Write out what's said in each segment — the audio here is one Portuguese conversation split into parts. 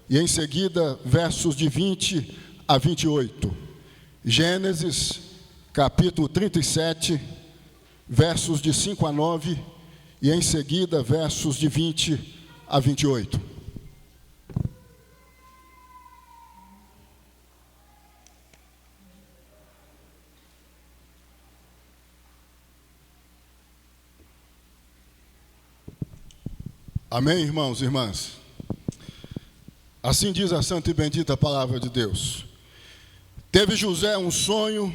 e em seguida versos de 20 a 28. Gênesis, capítulo 37, versos de 5 a 9, e em seguida versos de 20 a 28. Amém, irmãos e irmãs? Assim diz a santa e bendita palavra de Deus. Teve José um sonho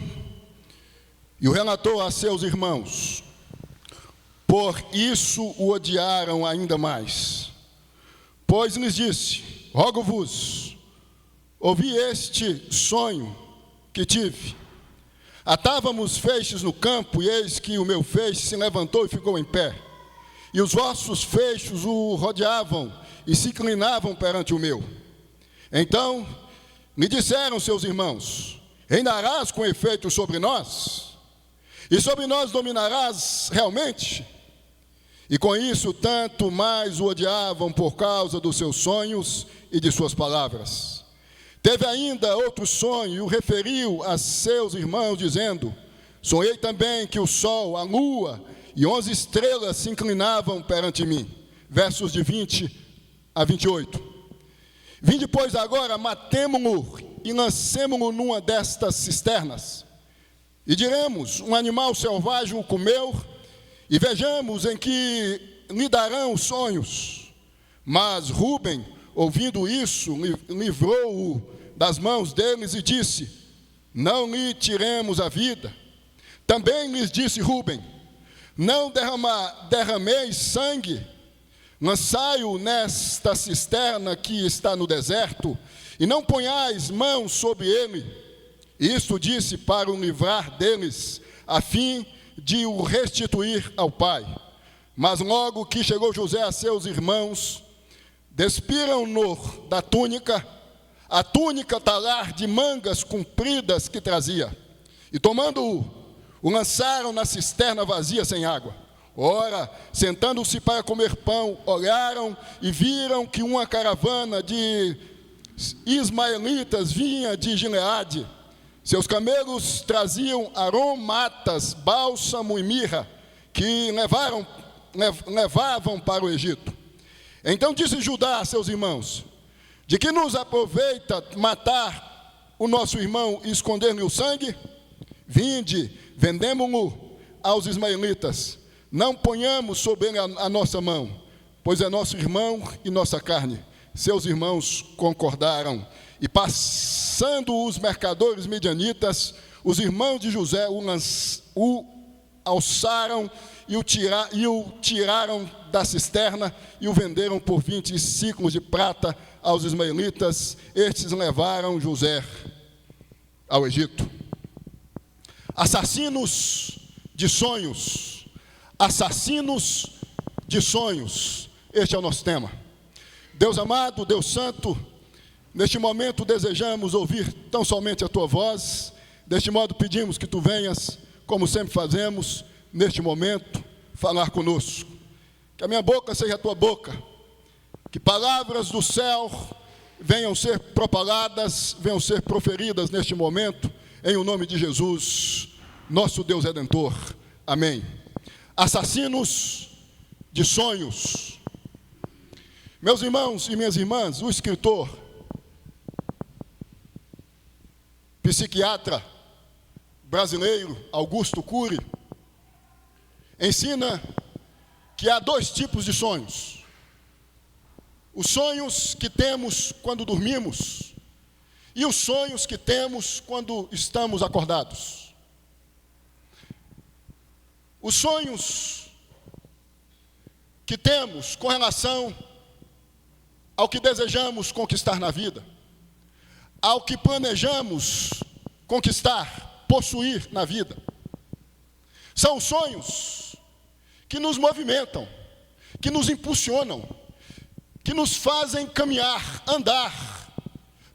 e o relatou a seus irmãos. Por isso o odiaram ainda mais. Pois lhes disse: rogo-vos, ouvi este sonho que tive. Atávamos feixes no campo, e eis que o meu feixe se levantou e ficou em pé. E os vossos feixes o rodeavam e se inclinavam perante o meu. Então me disseram seus irmãos: reinarás com efeito sobre nós? E sobre nós dominarás realmente? E com isso tanto mais o odiavam por causa dos seus sonhos e de suas palavras. Teve ainda outro sonho e o referiu a seus irmãos, dizendo: sonhei também que o sol, a lua e 11 estrelas se inclinavam perante mim. Versos de 20 a 28. Vinde, pois, agora, matemo-lo e lancemo-lo numa destas cisternas. E diremos: um animal selvagem o comeu, e vejamos em que lhe darão os sonhos. Mas Rúben, ouvindo isso, livrou-o das mãos deles e disse: não lhe tiremos a vida. Também lhes disse Rúben: não derrameis sangue, lançai-o nesta cisterna que está no deserto, e não ponhais mãos sobre ele. Isto disse para o livrar deles, a fim de o restituir ao pai. Mas logo que chegou José a seus irmãos, despiram-no da túnica, a túnica talar de mangas compridas que trazia, e tomando-o, o lançaram na cisterna vazia sem água. Ora, sentando-se para comer pão, olharam e viram que uma caravana de ismaelitas vinha de Gileade. Seus camelos traziam aromatas, bálsamo e mirra, que levavam para o Egito. Então disse Judá a seus irmãos: de que nos aproveita matar o nosso irmão e esconder-lhe o sangue? Vinde, vendemo-lo aos ismaelitas, não ponhamos sobre ele a nossa mão, pois é nosso irmão e nossa carne. Seus irmãos concordaram, e passando os mercadores midianitas, os irmãos de José o alçaram e o tiraram da cisterna e o venderam por 20 siclos de prata aos ismaelitas. Estes levaram José ao Egito. Assassinos de sonhos, assassinos de sonhos, este é o nosso tema. Deus amado, Deus santo, neste momento desejamos ouvir tão somente a tua voz. Deste modo pedimos que tu venhas, como sempre fazemos, neste momento, falar conosco. Que a minha boca seja a tua boca, que palavras do céu venham ser propaladas, venham ser proferidas neste momento, em o nome de Jesus, nosso Deus Redentor. Amém. Assassinos de sonhos. Meus irmãos e minhas irmãs, o escritor, psiquiatra brasileiro, Augusto Cury, ensina que há dois tipos de sonhos. Os sonhos que temos quando dormimos e os sonhos que temos quando estamos acordados. Os sonhos que temos com relação ao que desejamos conquistar na vida, ao que planejamos conquistar, possuir na vida. São sonhos que nos movimentam, que nos impulsionam, que nos fazem caminhar, andar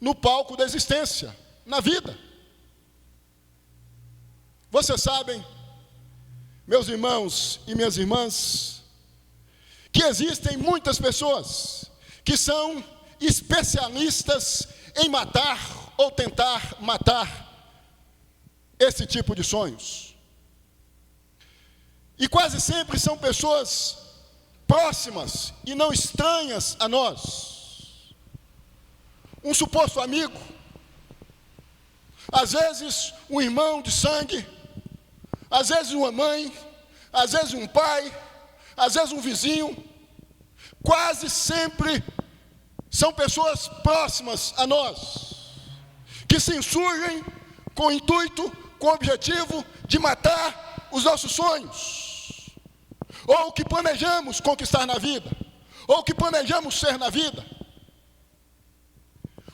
no palco da existência, na vida. Vocês sabem, meus irmãos e minhas irmãs, que existem muitas pessoas que são especialistas em matar ou tentar matar esse tipo de sonhos. E quase sempre são pessoas próximas e não estranhas a nós. Um suposto amigo, às vezes um irmão de sangue, às vezes uma mãe, às vezes um pai, às vezes um vizinho. Quase sempre são pessoas próximas a nós, que se insurgem com o intuito, com o objetivo de matar os nossos sonhos, ou o que planejamos conquistar na vida, ou o que planejamos ser na vida.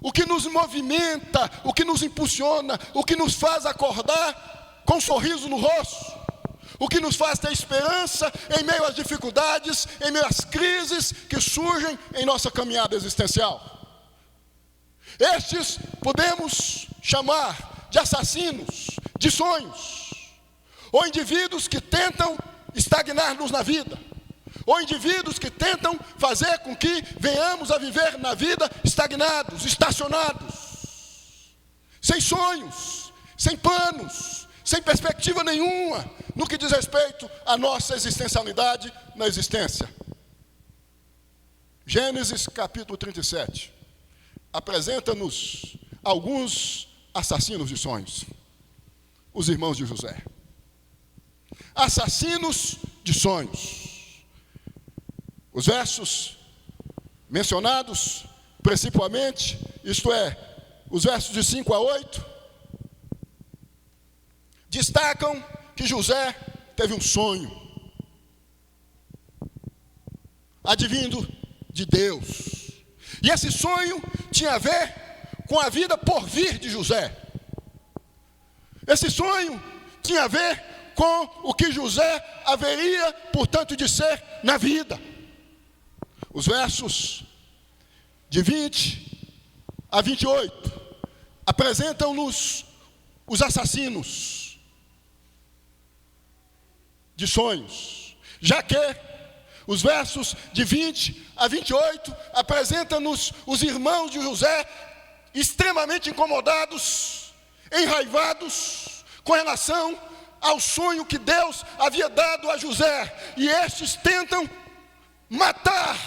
O que nos movimenta, o que nos impulsiona, o que nos faz acordar com um sorriso no rosto, o que nos faz ter esperança em meio às dificuldades, em meio às crises que surgem em nossa caminhada existencial. Estes podemos chamar de assassinos de sonhos, ou indivíduos que tentam estagnar-nos na vida, ou indivíduos que tentam fazer com que venhamos a viver na vida estagnados, estacionados, sem sonhos, sem planos, sem perspectiva nenhuma no que diz respeito à nossa existencialidade na existência. Gênesis capítulo 37 apresenta-nos alguns assassinos de sonhos, os irmãos de José. Assassinos de sonhos. Os versos mencionados, principalmente, isto é, os versos de 5 a 8, destacam que José teve um sonho, advindo de Deus. E esse sonho tinha a ver com a vida por vir de José. Esse sonho tinha a ver com o que José haveria, portanto, de ser na vida. Os versos de 20 a 28 apresentam-nos os assassinos de sonhos, já que os versos de 20 a 28 apresentam-nos os irmãos de José extremamente incomodados, enraivados com relação ao sonho que Deus havia dado a José, e estes tentam matar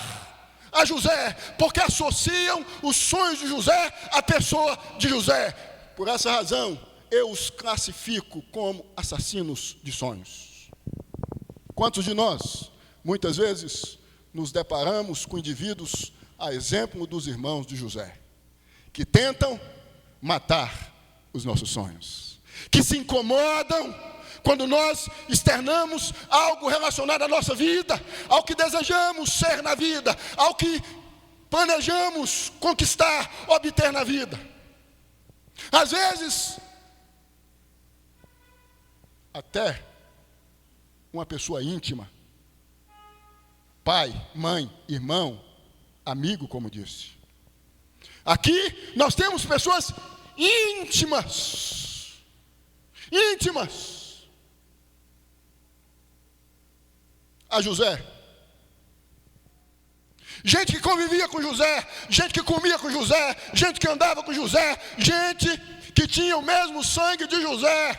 a José, porque associam os sonhos de José à pessoa de José. Por essa razão, eu os classifico como assassinos de sonhos. Quantos de nós, muitas vezes, nos deparamos com indivíduos, a exemplo dos irmãos de José, que tentam matar os nossos sonhos, que se incomodam quando nós externamos algo relacionado à nossa vida, ao que desejamos ser na vida, ao que planejamos conquistar, obter na vida. Às vezes, até uma pessoa íntima, pai, mãe, irmão, amigo, como disse. Aqui nós temos pessoas íntimas, a José. Gente que convivia com José, gente que comia com José, gente que andava com José, gente que tinha o mesmo sangue de José.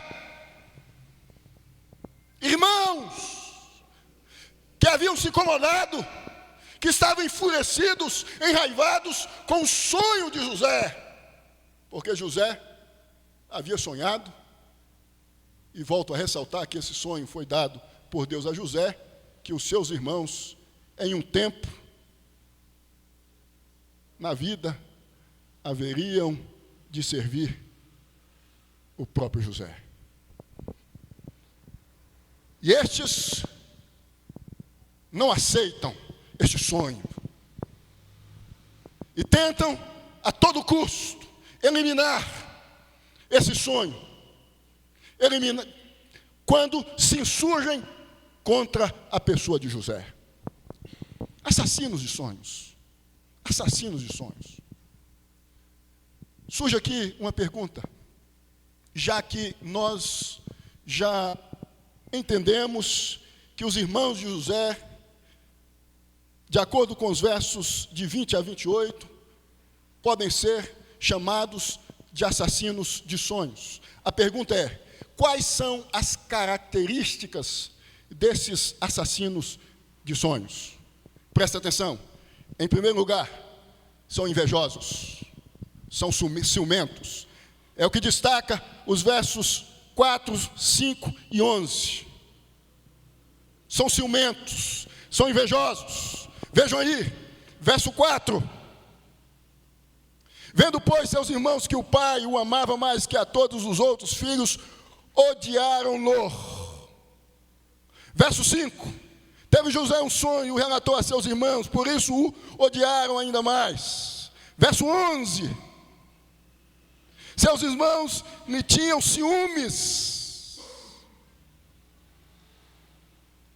Irmãos que haviam se incomodado, que estavam enfurecidos, enraivados com o sonho de José, porque José havia sonhado, e volto a ressaltar que esse sonho foi dado por Deus a José, que os seus irmãos, em um tempo, na vida, haveriam de servir o próprio José. E estes não aceitam este sonho e tentam a todo custo eliminar esse sonho, quando se insurgem contra a pessoa de José. Assassinos de sonhos. Assassinos de sonhos. Surge aqui uma pergunta, já que nós já entendemos que os irmãos de José, de acordo com os versos de 20 a 28, podem ser chamados de assassinos de sonhos. A pergunta é: quais são as características desses assassinos de sonhos? Presta atenção. Em primeiro lugar, são invejosos, são ciumentos. É o que destaca os versos 4, 5 e 11. São ciumentos, são invejosos. Vejam aí, verso 4. Vendo, pois, seus irmãos que o pai o amava mais que a todos os outros filhos, odiaram-no. Verso 5. Teve José um sonho e o relatou a seus irmãos, por isso o odiaram ainda mais. Verso 11. Seus irmãos lhe tinham ciúmes.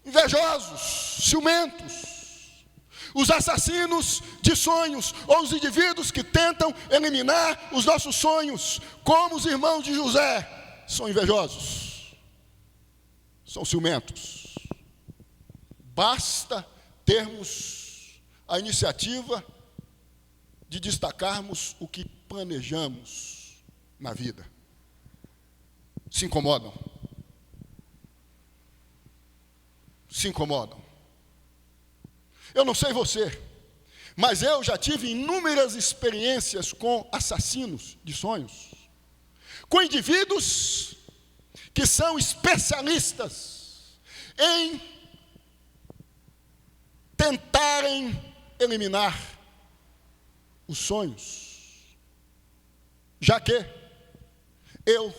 Invejosos, ciumentos. Os assassinos de sonhos, ou os indivíduos que tentam eliminar os nossos sonhos, como os irmãos de José, são invejosos, são ciumentos. Basta termos a iniciativa de destacarmos o que planejamos na vida. Se incomodam. Se incomodam. Eu não sei você, mas eu já tive inúmeras experiências com assassinos de sonhos, com indivíduos que são especialistas em tentarem eliminar os sonhos, já que eu,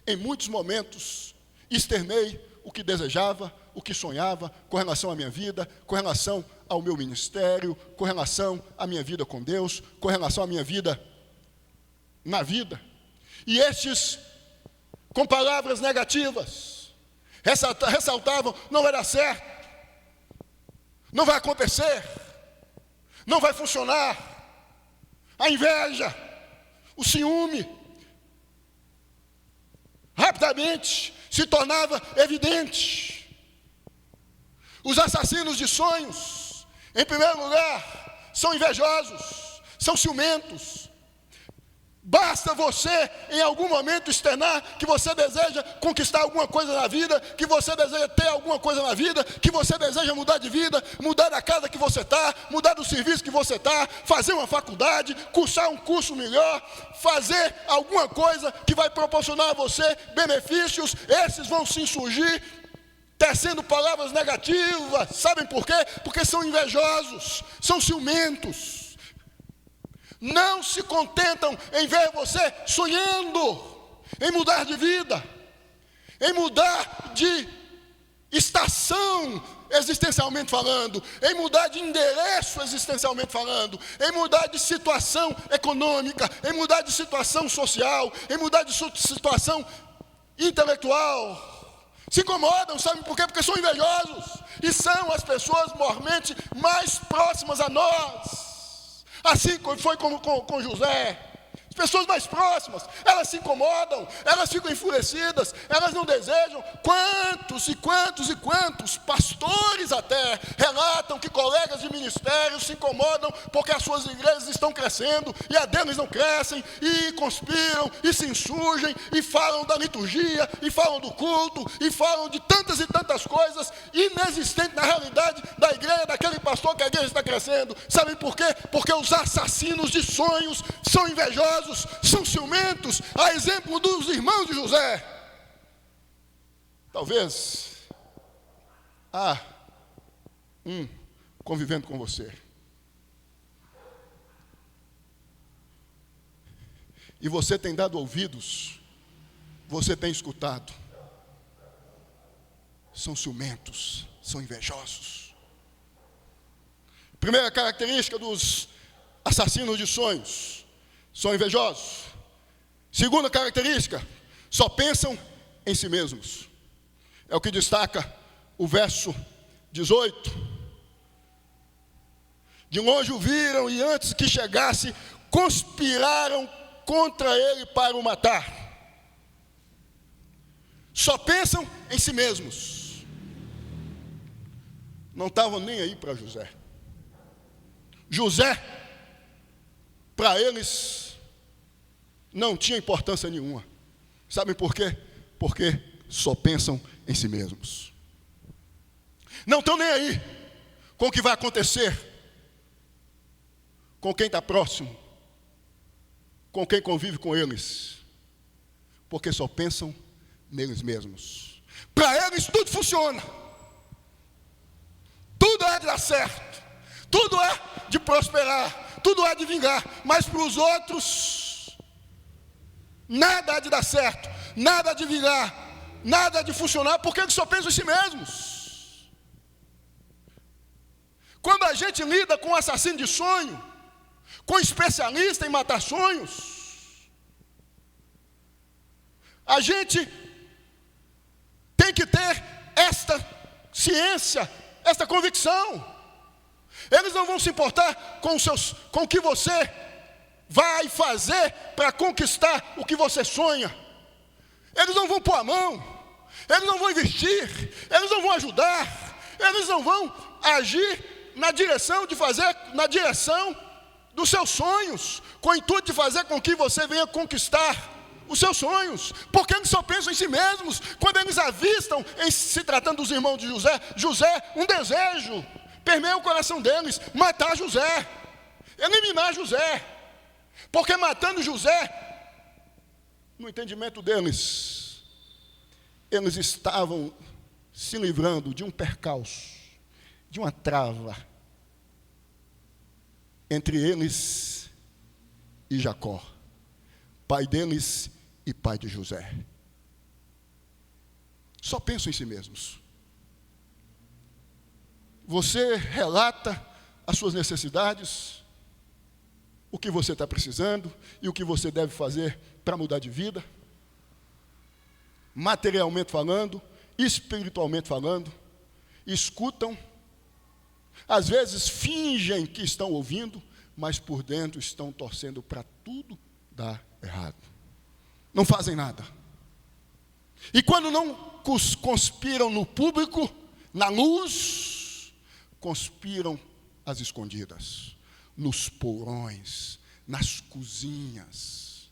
em muitos momentos, externei o que desejava, o que sonhava, com relação à minha vida, com relação ao meu ministério, com relação à minha vida com Deus, com relação à minha vida na vida. E estes, com palavras negativas, ressaltavam: não vai dar certo, não vai acontecer, não vai funcionar. A inveja, o ciúme, rapidamente se tornava evidente. Os assassinos de sonhos, em primeiro lugar, são invejosos, são ciumentos. Basta você, em algum momento, externar que você deseja conquistar alguma coisa na vida, que você deseja ter alguma coisa na vida, que você deseja mudar de vida, mudar da casa que você está, mudar do serviço que você está, fazer uma faculdade, cursar um curso melhor, fazer alguma coisa que vai proporcionar a você benefícios. Esses vão se insurgir, tecendo palavras negativas. Sabem por quê? Porque são invejosos, são ciumentos. Não se contentam em ver você sonhando em mudar de vida, em mudar de estação existencialmente falando, em mudar de endereço existencialmente falando, em mudar de situação econômica, em mudar de situação social, em mudar de situação intelectual. Se incomodam, sabem por quê? Porque são invejosos e são as pessoas mormente mais próximas a nós. Assim foi com José. As pessoas mais próximas, elas se incomodam, elas ficam enfurecidas, elas não desejam. Quantos e quantos e quantos pastores até relatam que colegas de ministério se incomodam porque as suas igrejas estão crescendo e a deles não crescem, e conspiram, e se insurgem, e falam da liturgia, e falam do culto, e falam de tantas e tantas coisas inexistentes na realidade da igreja, daquele pastor que a igreja está crescendo. Sabem por quê? Porque os assassinos de sonhos são invejosos, são ciumentos, a exemplo dos irmãos de José. Talvez há um convivendo com você, e você tem dado ouvidos, você tem escutado. São ciumentos, são invejosos. Primeira característica dos assassinos de sonhos: são invejosos. Segunda característica: só pensam em si mesmos. É o que destaca o verso 18. De longe o viram e antes que chegasse, conspiraram contra ele para o matar. Só pensam em si mesmos. Não estavam nem aí para José. José para eles não tinha importância nenhuma. Sabem por quê? Porque só pensam em si mesmos. Não estão nem aí com o que vai acontecer com quem está próximo, com quem convive com eles, porque só pensam neles mesmos. Para eles tudo funciona, tudo é de dar certo, tudo é de prosperar, tudo é de vingar, mas para os outros nada é de dar certo, nada é de vingar, nada é de funcionar, porque eles só pensam em si mesmos. Quando a gente lida com um assassino de sonho, com um especialista em matar sonhos, a gente tem que ter esta ciência, esta convicção. Eles não vão se importar com o que você vai fazer para conquistar o que você sonha. Eles não vão pôr a mão, eles não vão investir, eles não vão ajudar, eles não vão agir na direção dos seus sonhos, com o intuito de fazer com que você venha conquistar os seus sonhos, porque eles só pensam em si mesmos. Quando eles avistam, se tratando dos irmãos de José, um desejo permeia o coração deles: matar José, eliminar José, porque matando José, no entendimento deles, eles estavam se livrando de um percalço, de uma trava entre eles e Jacó, pai deles e pai de José. Só pensam em si mesmos. Você relata as suas necessidades, o que você está precisando e o que você deve fazer para mudar de vida, materialmente falando, espiritualmente falando. Escutam, às vezes fingem que estão ouvindo, mas por dentro estão torcendo para tudo dar errado. Não fazem nada. E quando não conspiram no público, na luz, conspiram às escondidas, nos porões, nas cozinhas.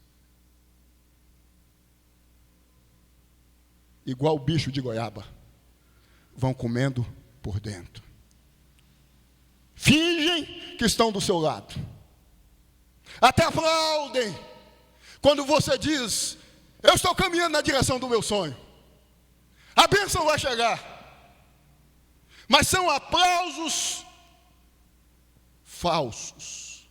Igual bicho de goiaba, vão comendo por dentro. Fingem que estão do seu lado. Até aplaudem quando você diz: eu estou caminhando na direção do meu sonho, a bênção vai chegar. Mas são aplausos falsos,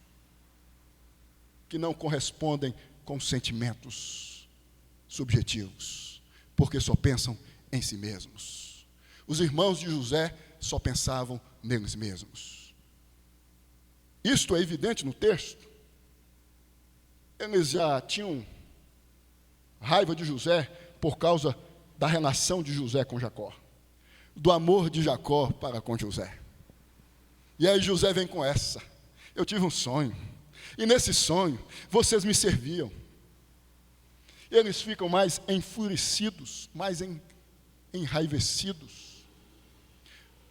que não correspondem com sentimentos subjetivos, porque só pensam em si mesmos. Os irmãos de José só pensavam neles mesmos. Isto é evidente no texto. Eles já tinham raiva de José por causa da relação de José com Jacó, do amor de Jacó para com José. E aí José vem com essa: eu tive um sonho, e nesse sonho vocês me serviam. Eles ficam mais enfurecidos, mais enraivecidos,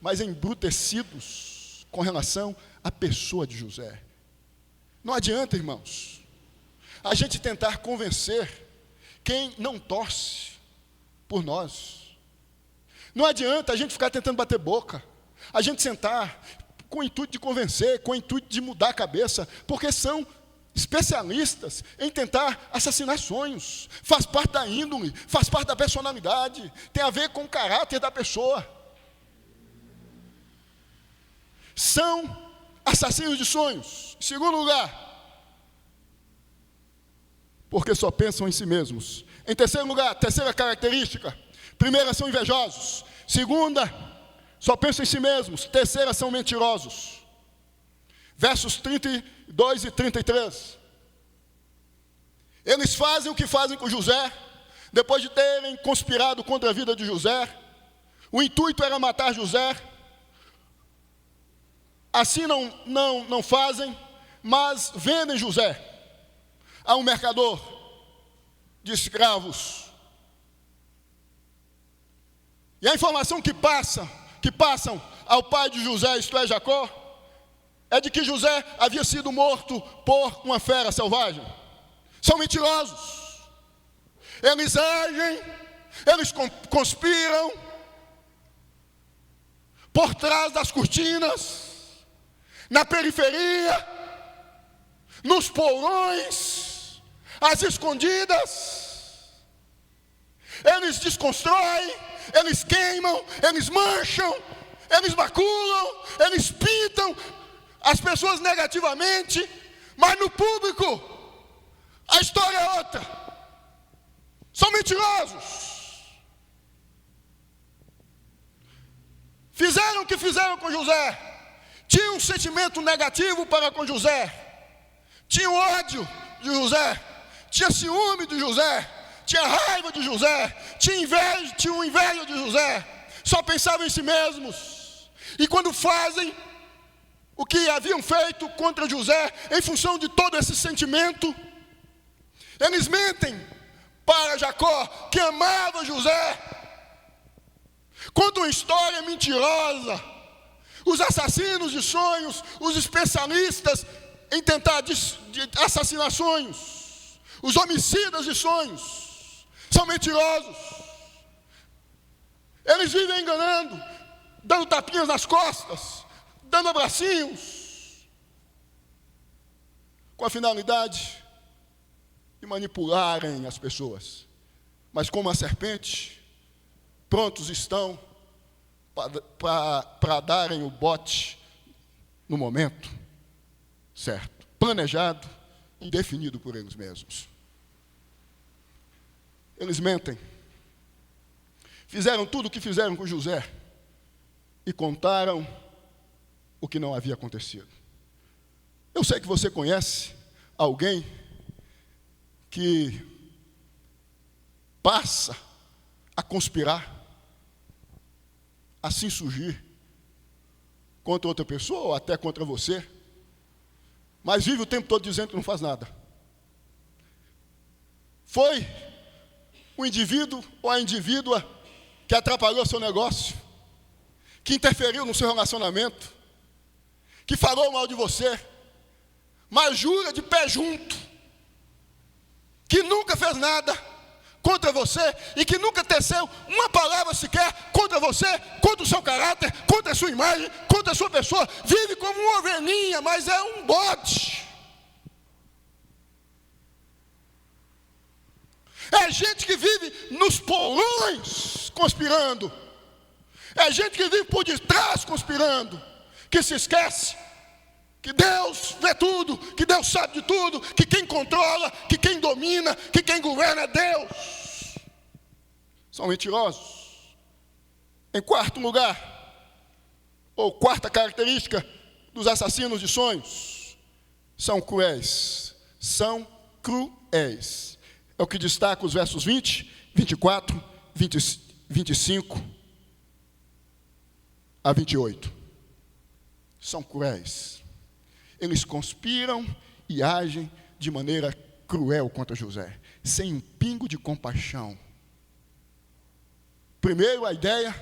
mais embrutecidos com relação à pessoa de José. Não adianta, irmãos, a gente tentar convencer quem não torce por nós. Não adianta a gente ficar tentando bater boca, a gente sentar com o intuito de convencer, com o intuito de mudar a cabeça, porque são especialistas em tentar assassinar sonhos. Faz parte da índole, faz parte da personalidade, tem a ver com o caráter da pessoa. São assassinos de sonhos. Em segundo lugar, porque só pensam em si mesmos. Em terceiro lugar, terceira característica: primeira, são invejosos. Segunda, só pensam em si mesmos. Terceira, são mentirosos. Versos 32 e 33. Eles fazem o que fazem com José, depois de terem conspirado contra a vida de José. O intuito era matar José. Assim não fazem, mas vendem José a um mercador de escravos. E a informação que passam ao pai de José, isto é, Jacó, é de que José havia sido morto por uma fera selvagem. São mentirosos. Eles agem, eles conspiram por trás das cortinas, na periferia, nos porões, às escondidas. Eles desconstroem, eles queimam, eles mancham, eles maculam, eles pintam as pessoas negativamente, mas no público a história é outra. São mentirosos. Fizeram o que fizeram com José. Tinham um sentimento negativo para com José. Tinham ódio de José. Tinha ciúme de José. Tinha raiva de José. Tinham inveja de José. Só pensavam em si mesmos. E quando fazem o que haviam feito contra José, em função de todo esse sentimento, eles mentem para Jacó, que amava José. Contam uma história mentirosa. Os assassinos de sonhos, os especialistas em tentar assassinar sonhos, os homicidas de sonhos, são mentirosos. Eles vivem enganando, dando tapinhas nas costas, dando abracinhos, com a finalidade de manipularem as pessoas. Mas como a serpente, prontos estão para darem o bote no momento certo, planejado e definido por eles mesmos. Eles mentem. Fizeram tudo o que fizeram com José e contaram o que não havia acontecido. Eu sei que você conhece alguém que passa a conspirar, a se insurgir contra outra pessoa ou até contra você, mas vive o tempo todo dizendo que não faz nada. Foi o indivíduo ou a indivídua que atrapalhou seu negócio, que interferiu no seu relacionamento, que falou mal de você, mas jura de pé junto que nunca fez nada contra você e que nunca teceu uma palavra sequer contra você, contra o seu caráter, contra a sua imagem, contra a sua pessoa. Vive como uma ovelhinha, mas é um bode. É gente que vive nos porões conspirando. É gente que vive por detrás conspirando, que se esquece que Deus vê tudo, que Deus sabe de tudo, que quem controla, que quem domina, que quem governa é Deus. São mentirosos. Em quarto lugar, ou quarta característica dos assassinos de sonhos, são cruéis. São cruéis. É o que destaca os versos 20, 24, 25 a 28. São cruéis. Eles conspiram e agem de maneira cruel contra José, sem um pingo de compaixão. Primeiro, a ideia: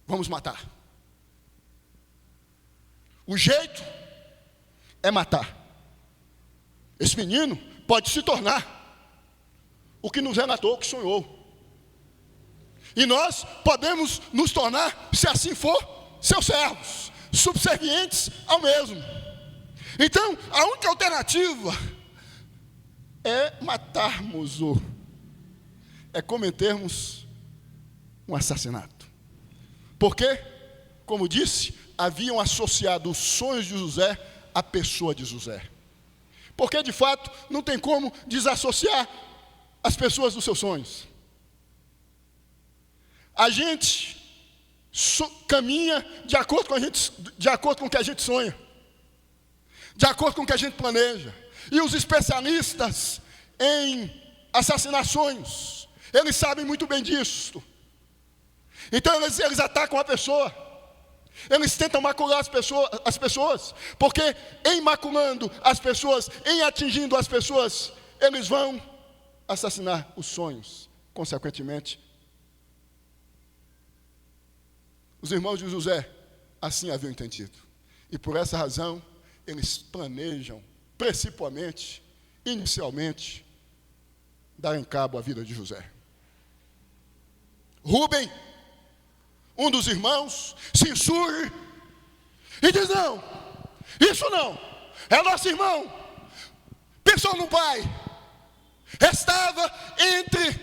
vamos matar. O jeito é matar. Esse menino pode se tornar o que nos relatou, o que sonhou. E nós podemos nos tornar, se assim for, seus servos, subservientes ao mesmo. Então, a única alternativa é matarmos-o, é cometermos um assassinato. Porque, como disse, haviam associado os sonhos de José à pessoa de José. Porque, de fato, não tem como desassociar as pessoas dos seus sonhos. A gente caminha de acordo com o que a gente sonha, de acordo com o que a gente planeja. E os especialistas em assassinar sonhos, eles sabem muito bem disso. Então eles atacam a pessoa, eles tentam macular as pessoas, porque em maculando as pessoas, em atingindo as pessoas, eles vão assassinar os sonhos, consequentemente. Os irmãos de José assim haviam entendido. E por essa razão, eles planejam, principalmente, inicialmente, darem cabo à vida de José. Rúben, um dos irmãos, se insurge e diz: não, isso não, é nosso irmão. Pensou no pai. Estava entre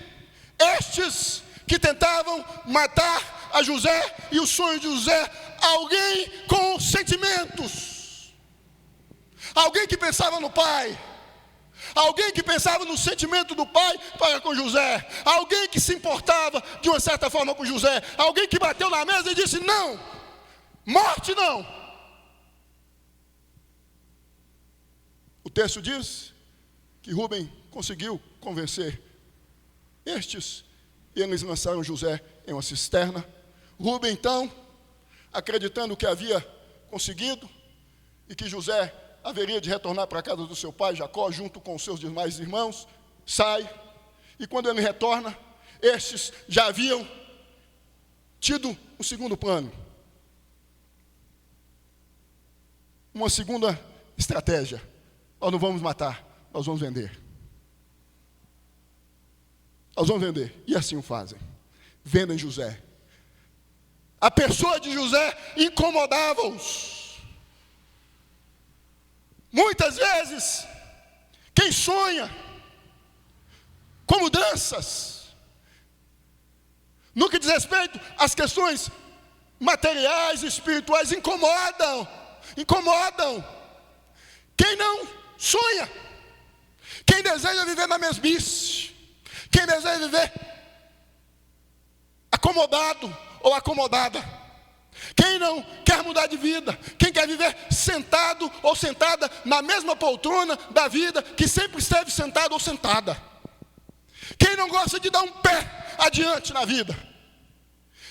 estes que tentavam matar a José e o sonho de José alguém com sentimentos, alguém que pensava no pai, alguém que pensava no sentimento do pai para com José, alguém que se importava de uma certa forma com José, alguém que bateu na mesa e disse: não, morte não. O texto diz que Rúben conseguiu convencer estes, e eles lançaram José em uma cisterna. Rúben, então, acreditando que havia conseguido e que José haveria de retornar para a casa do seu pai Jacó, junto com os seus demais irmãos, sai, e quando ele retorna, estes já haviam tido um segundo plano, uma segunda estratégia: nós não vamos matar, nós vamos vender. Nós vamos vender. E assim o fazem. Vendem José. A pessoa de José incomodava-os. Muitas vezes, quem sonha com mudanças, no que diz respeito às questões materiais e espirituais, incomodam. Quem não sonha, quem deseja viver na mesmice, quem deseja viver acomodado ou acomodada, quem não quer mudar de vida, quem quer viver sentado ou sentada na mesma poltrona da vida que sempre esteve sentado ou sentada, quem não gosta de dar um pé adiante na vida,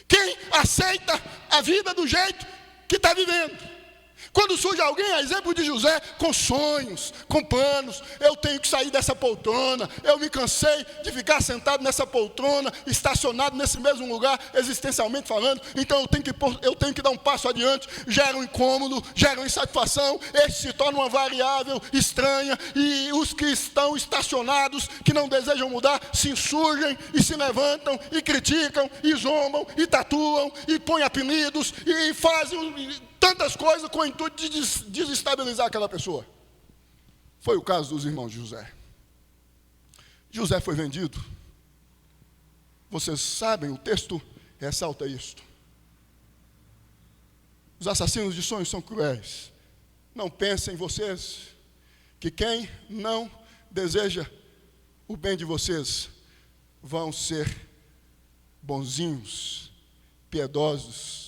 quem aceita a vida do jeito que está vivendo. Quando surge alguém, a exemplo de José, com sonhos, com planos: eu tenho que sair dessa poltrona, eu me cansei de ficar sentado nessa poltrona, estacionado nesse mesmo lugar, existencialmente falando, então eu tenho que dar um passo adiante. Gera um incômodo, gera uma insatisfação, este se torna uma variável estranha, e os que estão estacionados, que não desejam mudar, se insurgem e se levantam e criticam e zombam e tatuam e põem apelidos e fazem tantas coisas com o intuito de desestabilizar aquela pessoa. Foi o caso dos irmãos de José. José foi vendido. Vocês sabem, o texto ressalta isto. Os assassinos de sonhos são cruéis. Não pensem vocês que quem não deseja o bem de vocês vão ser bonzinhos, piedosos,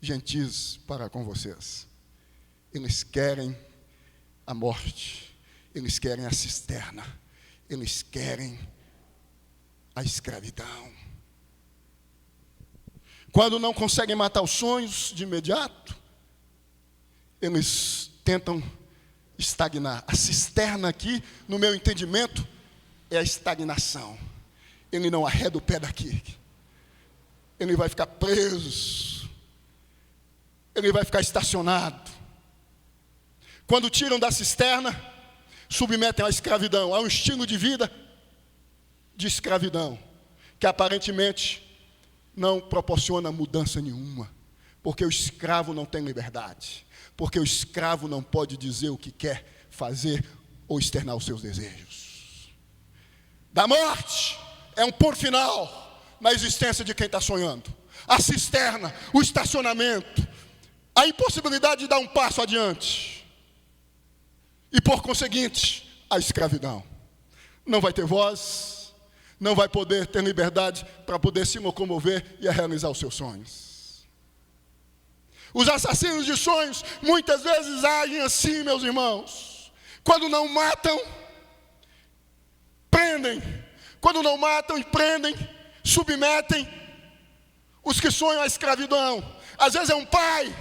gentis para com vocês. Eles querem a morte, eles querem a cisterna, eles querem a escravidão. Quando não conseguem matar os sonhos de imediato, eles tentam estagnar. A cisterna aqui, no meu entendimento, é a estagnação. Ele não arreda o pé daqui, ele vai ficar preso, ele vai ficar estacionado. Quando tiram da cisterna, submetem à escravidão, a um estilo de vida de escravidão, que aparentemente não proporciona mudança nenhuma, porque o escravo não tem liberdade, porque o escravo não pode dizer o que quer fazer ou externar os seus desejos. Da morte é um ponto final na existência de quem está sonhando. A cisterna, o estacionamento, a impossibilidade de dar um passo adiante. E por conseguinte, a escravidão. Não vai ter voz, não vai poder ter liberdade para poder se locomover e realizar os seus sonhos. Os assassinos de sonhos muitas vezes agem assim, meus irmãos. Quando não matam, prendem. Quando não matam e prendem, submetem os que sonham à escravidão. Às vezes é um pai,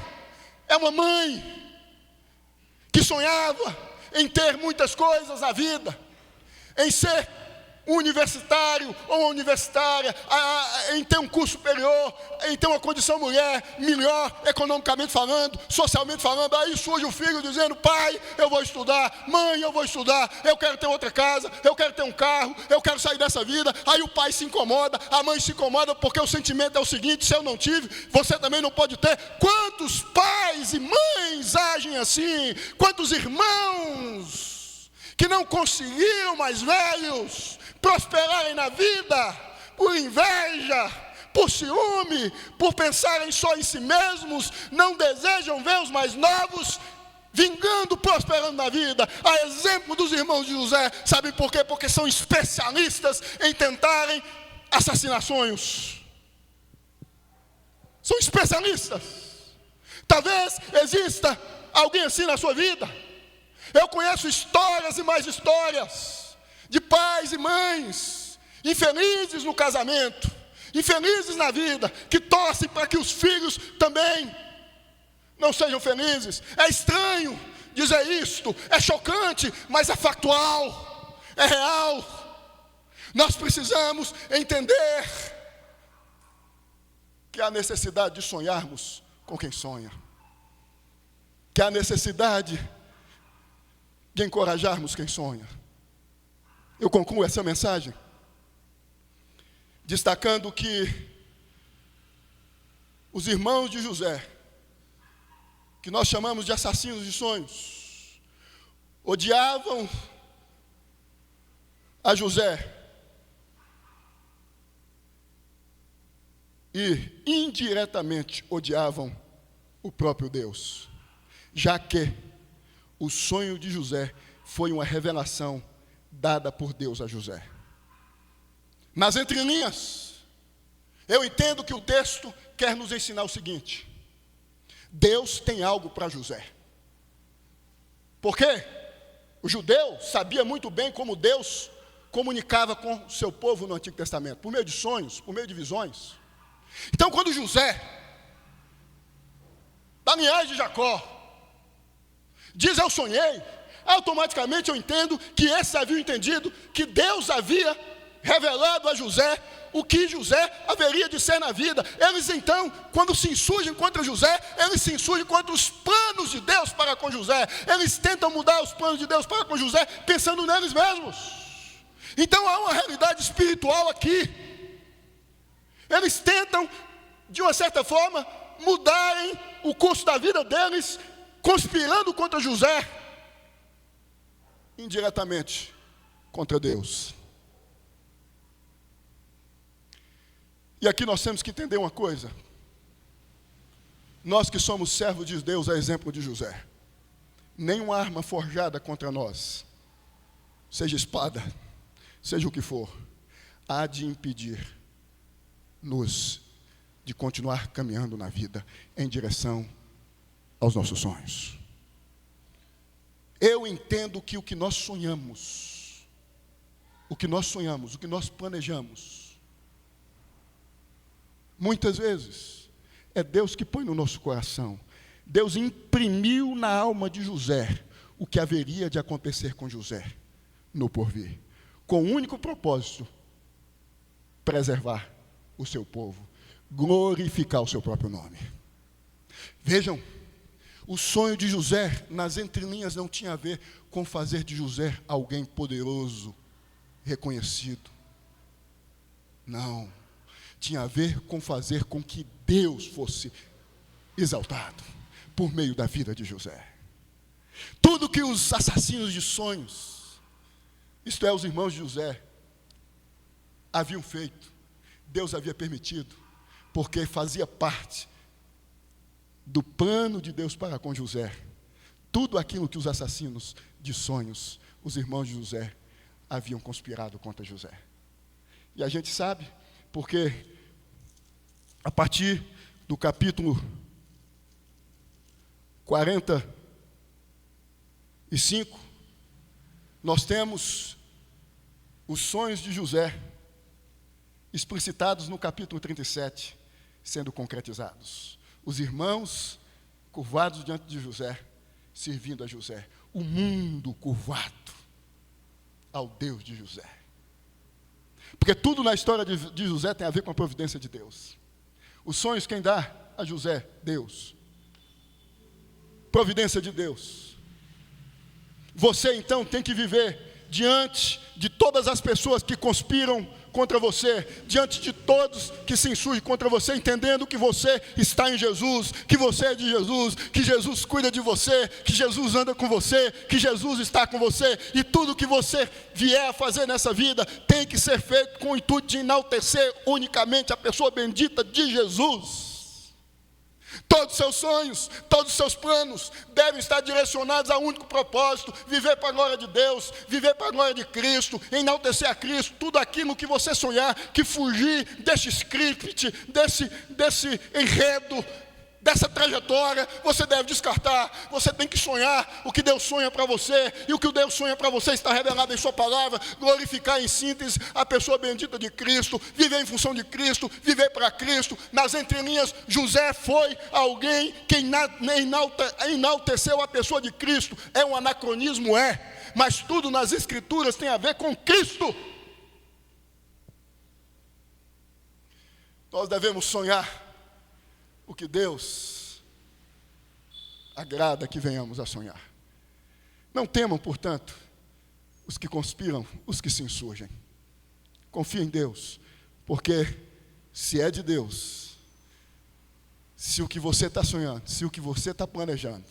é uma mãe que sonhava em ter muitas coisas na vida, em ser um universitário ou uma universitária em ter um curso superior, em ter uma condição melhor, economicamente falando, socialmente falando. Aí surge o filho dizendo: pai, eu vou estudar, mãe, eu vou estudar, eu quero ter outra casa, eu quero ter um carro, eu quero sair dessa vida. Aí o pai se incomoda, a mãe se incomoda, porque o sentimento é o seguinte: se eu não tive, você também não pode ter. Quantos pais e mães agem assim? Quantos irmãos que não conseguiram, mais velhos, prosperarem na vida, por inveja, por ciúme, por pensarem só em si mesmos, não desejam ver os mais novos vingando, prosperando na vida. A exemplo dos irmãos de José. Sabe por quê? Porque são especialistas em tentarem assassinar sonhos. São especialistas. Talvez exista alguém assim na sua vida. Eu conheço histórias e mais histórias de pais e mães infelizes no casamento, infelizes na vida, que torcem para que os filhos também não sejam felizes. É estranho dizer isto, é chocante, mas é factual, é real. Nós precisamos entender que há necessidade de sonharmos com quem sonha, que há necessidade de encorajarmos quem sonha. Eu concluo essa mensagem destacando que os irmãos de José, que nós chamamos de assassinos de sonhos, odiavam a José e indiretamente odiavam o próprio Deus, já que o sonho de José foi uma revelação dada por Deus a José. Nas entrelinhas, eu entendo que o texto quer nos ensinar o seguinte: Deus tem algo para José. Por quê? O judeu sabia muito bem como Deus comunicava com o seu povo no Antigo Testamento, por meio de sonhos, por meio de visões. Então, quando José, da linhagem de Jacó, diz: eu sonhei, automaticamente eu entendo que esses haviam entendido que Deus havia revelado a José o que José haveria de ser na vida. Eles então, quando se insurgem contra José, eles se insurgem contra os planos de Deus para com José. Eles tentam mudar os planos de Deus para com José, pensando neles mesmos. Então há uma realidade espiritual aqui. Eles tentam, de uma certa forma, mudarem o curso da vida deles, conspirando contra José, indiretamente contra Deus. E aqui nós temos que entender uma coisa: nós que somos servos de Deus, a exemplo de José, nenhuma arma forjada contra nós, seja espada, seja o que for, há de impedir-nos de continuar caminhando na vida em direção aos nossos sonhos. Eu entendo que o que nós sonhamos, o que nós planejamos, muitas vezes é Deus que põe no nosso coração. Deus imprimiu na alma de José o que haveria de acontecer com José no porvir, com o único propósito: preservar o seu povo, glorificar o seu próprio nome. Vejam, o sonho de José, nas entrelinhas, não tinha a ver com fazer de José alguém poderoso, reconhecido. Não. Tinha a ver com fazer com que Deus fosse exaltado por meio da vida de José. Tudo que os assassinos de sonhos, isto é, os irmãos de José, haviam feito, Deus havia permitido, porque fazia parte do plano de Deus para com José. Tudo aquilo que os assassinos de sonhos, os irmãos de José, haviam conspirado contra José. E a gente sabe, porque a partir do capítulo 45, nós temos os sonhos de José explicitados no capítulo 37, sendo concretizados. Os irmãos curvados diante de José, servindo a José. O mundo curvado ao Deus de José. Porque tudo na história de José tem a ver com a providência de Deus. Os sonhos quem dá a José? Deus. Providência de Deus. Você então tem que viver diante de todas as pessoas que conspiram contra você, diante de todos que se insurgem contra você, entendendo que você está em Jesus, que você é de Jesus, que Jesus cuida de você, que Jesus anda com você, que Jesus está com você, e tudo que você vier a fazer nessa vida tem que ser feito com o intuito de enaltecer unicamente a pessoa bendita de Jesus. Todos os seus sonhos, todos os seus planos devem estar direcionados a um único propósito: viver para a glória de Deus, viver para a glória de Cristo, enaltecer a Cristo. Tudo aquilo que você sonhar, que fugir desse script, desse enredo, dessa trajetória, você deve descartar. Você tem que sonhar o que Deus sonha para você, e o que Deus sonha para você está revelado em sua palavra. Glorificar em síntese a pessoa bendita de Cristo, viver em função de Cristo, viver para Cristo. Nas entrelinhas, José foi alguém que enalteceu a pessoa de Cristo. É um anacronismo? Mas tudo nas Escrituras tem a ver com Cristo. Nós devemos sonhar o que Deus agrada que venhamos a sonhar. Não temam, portanto, os que conspiram, os que se insurgem. Confie em Deus, porque se é de Deus, se o que você está sonhando, se o que você está planejando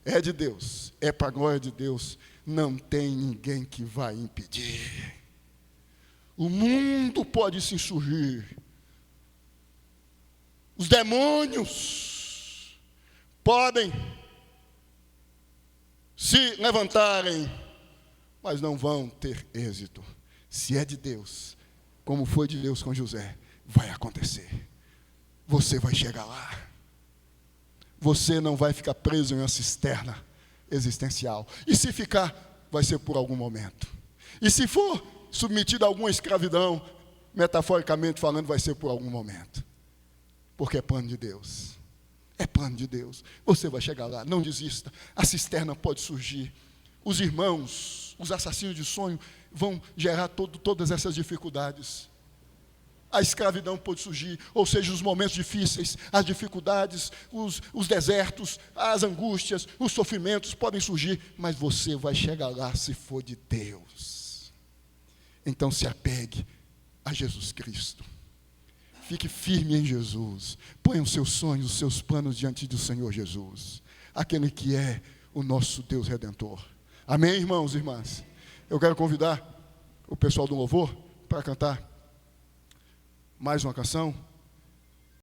é de Deus, é para a glória de Deus, não tem ninguém que vai impedir. O mundo pode se insurgir, os demônios podem se levantarem, mas não vão ter êxito. Se é de Deus, como foi de Deus com José, vai acontecer. Você vai chegar lá. Você não vai ficar preso em uma cisterna existencial. E se ficar, vai ser por algum momento. E se for submetido a alguma escravidão, metaforicamente falando, vai ser por algum momento. Porque é plano de Deus. É plano de Deus. Você vai chegar lá, não desista. A cisterna pode surgir. Os irmãos, os assassinos de sonho, vão gerar todas essas dificuldades. A escravidão pode surgir, ou seja, os momentos difíceis, as dificuldades, os desertos, as angústias, os sofrimentos podem surgir, mas você vai chegar lá se for de Deus. Então se apegue a Jesus Cristo. Fique firme em Jesus. Ponha os seus sonhos, os seus planos diante do Senhor Jesus, aquele que é o nosso Deus Redentor. Amém, irmãos e irmãs? Eu quero convidar o pessoal do louvor para cantar mais uma canção.